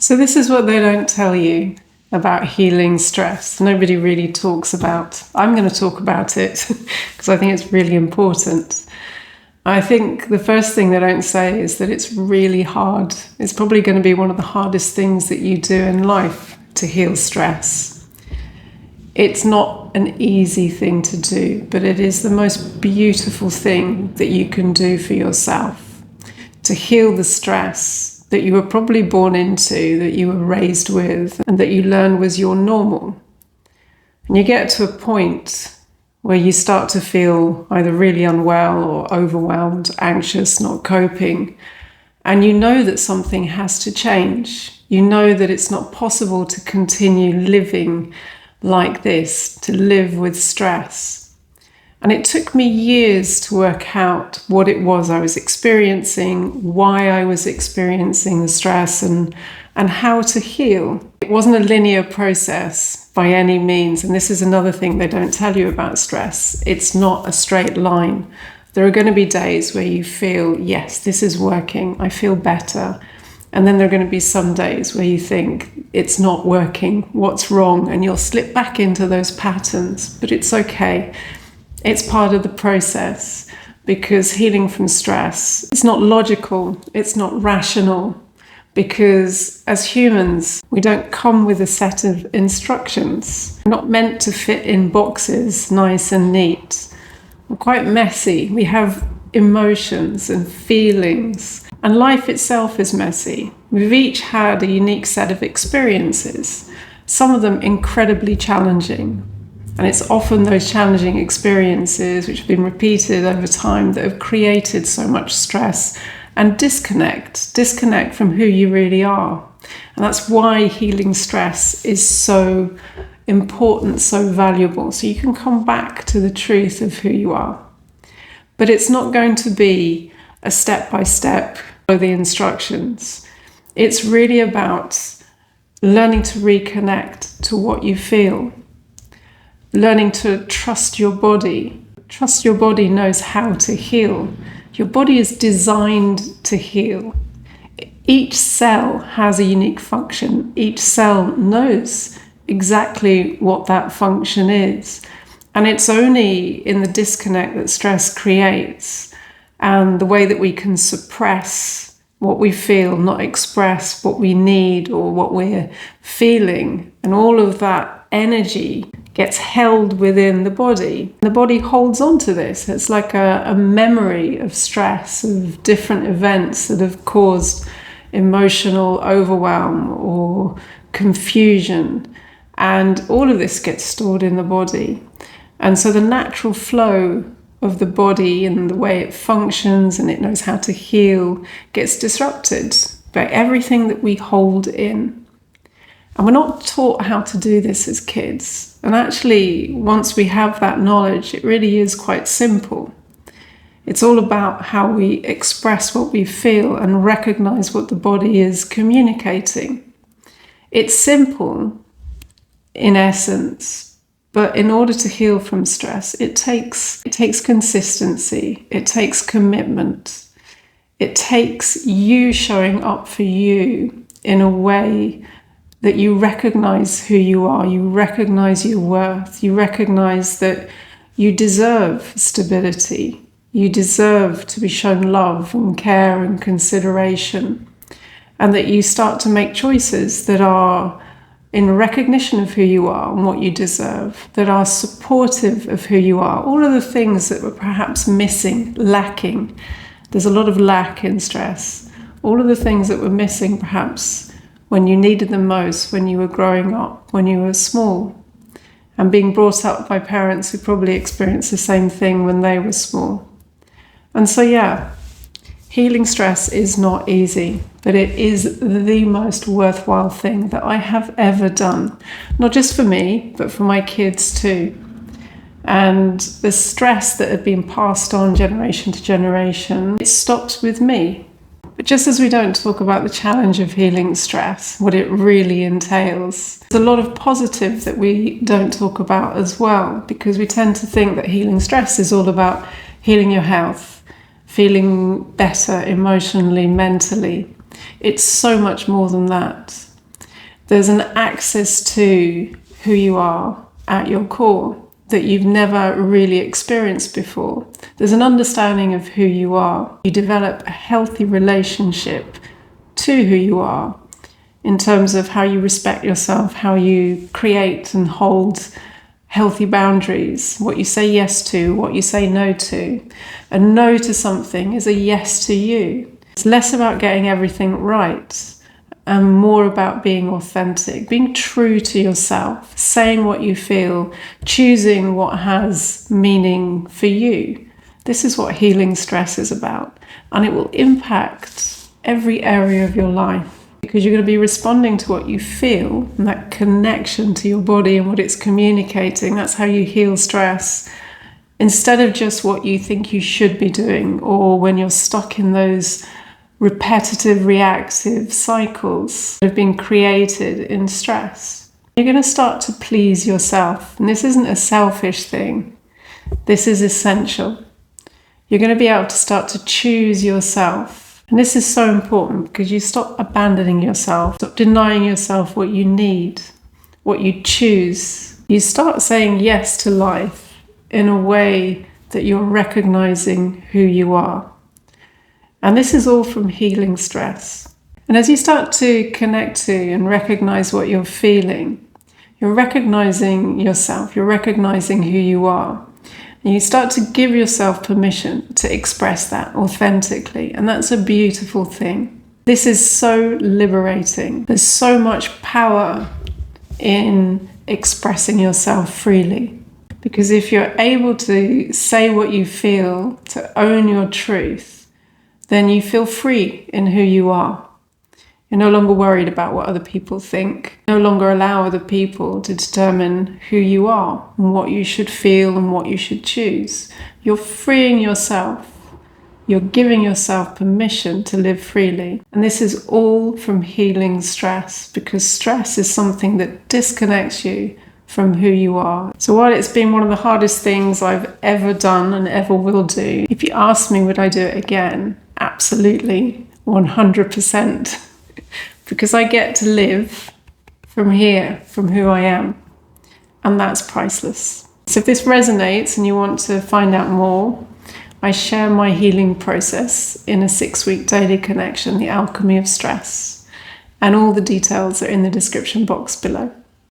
So this is what they don't tell you about healing stress. Nobody really talks about. I'm going to talk about it because I think it's really important. I think the first thing they don't say is that it's really hard. It's probably going to be one of the hardest things that you do in life to heal stress. It's not an easy thing to do, but it is the most beautiful thing that you can do for yourself. To heal the stress that you were probably born into, that you were raised with, and that you learned was your normal. And you get to a point where you start to feel either really unwell or overwhelmed, anxious, not coping. And you know that something has to change. You know that it's not possible to continue living like this, to live with stress. And it took me years to work out what it was I was experiencing, why I was experiencing the stress, and how to heal. It wasn't a linear process by any means. And this is another thing they don't tell you about stress. It's not a straight line. There are going to be days where you feel, yes, this is working. I feel better. And then there are going to be some days where you think it's not working. What's wrong? And you'll slip back into those patterns. But it's okay. It's part of the process, because healing from stress, it's not logical, it's not rational, because as humans, we don't come with a set of instructions. We're not meant to fit in boxes, nice and neat. We're quite messy. We have emotions and feelings, and life itself is messy. We've each had a unique set of experiences, some of them incredibly challenging. And it's often those challenging experiences which have been repeated over time that have created so much stress and disconnect from who you really are. And that's why healing stress is so important, so valuable. So you can come back to the truth of who you are. But it's not going to be a step-by-step, follow the instructions. It's really about learning to reconnect to what you feel. Learning to trust your body. Trust your body knows how to heal. Your body is designed to heal. Each cell has a unique function. Each cell knows exactly what that function is. And it's only in the disconnect that stress creates, and the way that we can suppress what we feel, not express what we need or what we're feeling. And all of that energy gets held within the body. The body holds on to this. It's like a memory of stress, of different events that have caused emotional overwhelm or confusion. And all of this gets stored in the body. And so the natural flow of the body and the way it functions and it knows how to heal gets disrupted by everything that we hold in. And we're not taught how to do this as kids. And actually, once we have that knowledge, it really is quite simple. It's all about how we express what we feel and recognize what the body is communicating. It's simple in essence, but in order to heal from stress, it takes consistency, it takes commitment, it takes you showing up for you in a way that you recognize who you are, you recognize your worth, you recognize that you deserve stability, you deserve to be shown love and care and consideration, and that you start to make choices that are in recognition of who you are and what you deserve, that are supportive of who you are. All of the things that were perhaps missing, lacking. There's a lot of lack in stress. All of the things that were missing perhaps when you needed them most, when you were growing up, when you were small, and being brought up by parents who probably experienced the same thing when they were small. And so, yeah, healing stress is not easy, but it is the most worthwhile thing that I have ever done. Not just for me, but for my kids too. And the stress that had been passed on generation to generation, it stops with me. But just as we don't talk about the challenge of healing stress, what it really entails, there's a lot of positive that we don't talk about as well, because we tend to think that healing stress is all about healing your health, feeling better emotionally, mentally. It's so much more than that. There's an access to who you are at your core that you've never really experienced before. There's an understanding of who you are. You develop a healthy relationship to who you are in terms of how you respect yourself, how you create and hold healthy boundaries, what you say yes to, what you say no to. A no to something is a yes to you. It's less about getting everything right and more about being authentic, being true to yourself, saying what you feel, choosing what has meaning for you. This is what healing stress is about, and it will impact every area of your life because you're going to be responding to what you feel and that connection to your body and what it's communicating. That's how you heal stress, instead of just what you think you should be doing, or when you're stuck in those repetitive reactive cycles that have been created in stress. You're going to start to please yourself. And this isn't a selfish thing. This is essential. You're going to be able to start to choose yourself. And this is so important because you stop abandoning yourself, stop denying yourself what you need, what you choose. You start saying yes to life in a way that you're recognizing who you are. And this is all from healing stress. And as you start to connect to and recognize what you're feeling, you're recognizing yourself, you're recognizing who you are. And you start to give yourself permission to express that authentically. And that's a beautiful thing. This is so liberating. There's so much power in expressing yourself freely. Because if you're able to say what you feel, to own your truth, then you feel free in who you are. You're no longer worried about what other people think. No longer allow other people to determine who you are and what you should feel and what you should choose. You're freeing yourself. You're giving yourself permission to live freely. And this is all from healing stress, because stress is something that disconnects you from who you are. So while it's been one of the hardest things I've ever done and ever will do, if you ask me would I do it again, absolutely, 100%. Because I get to live from here, from who I am. And that's priceless. So if this resonates and you want to find out more, I share my healing process in a 6-week daily connection, the Alchemy of Stress. And all the details are in the description box below.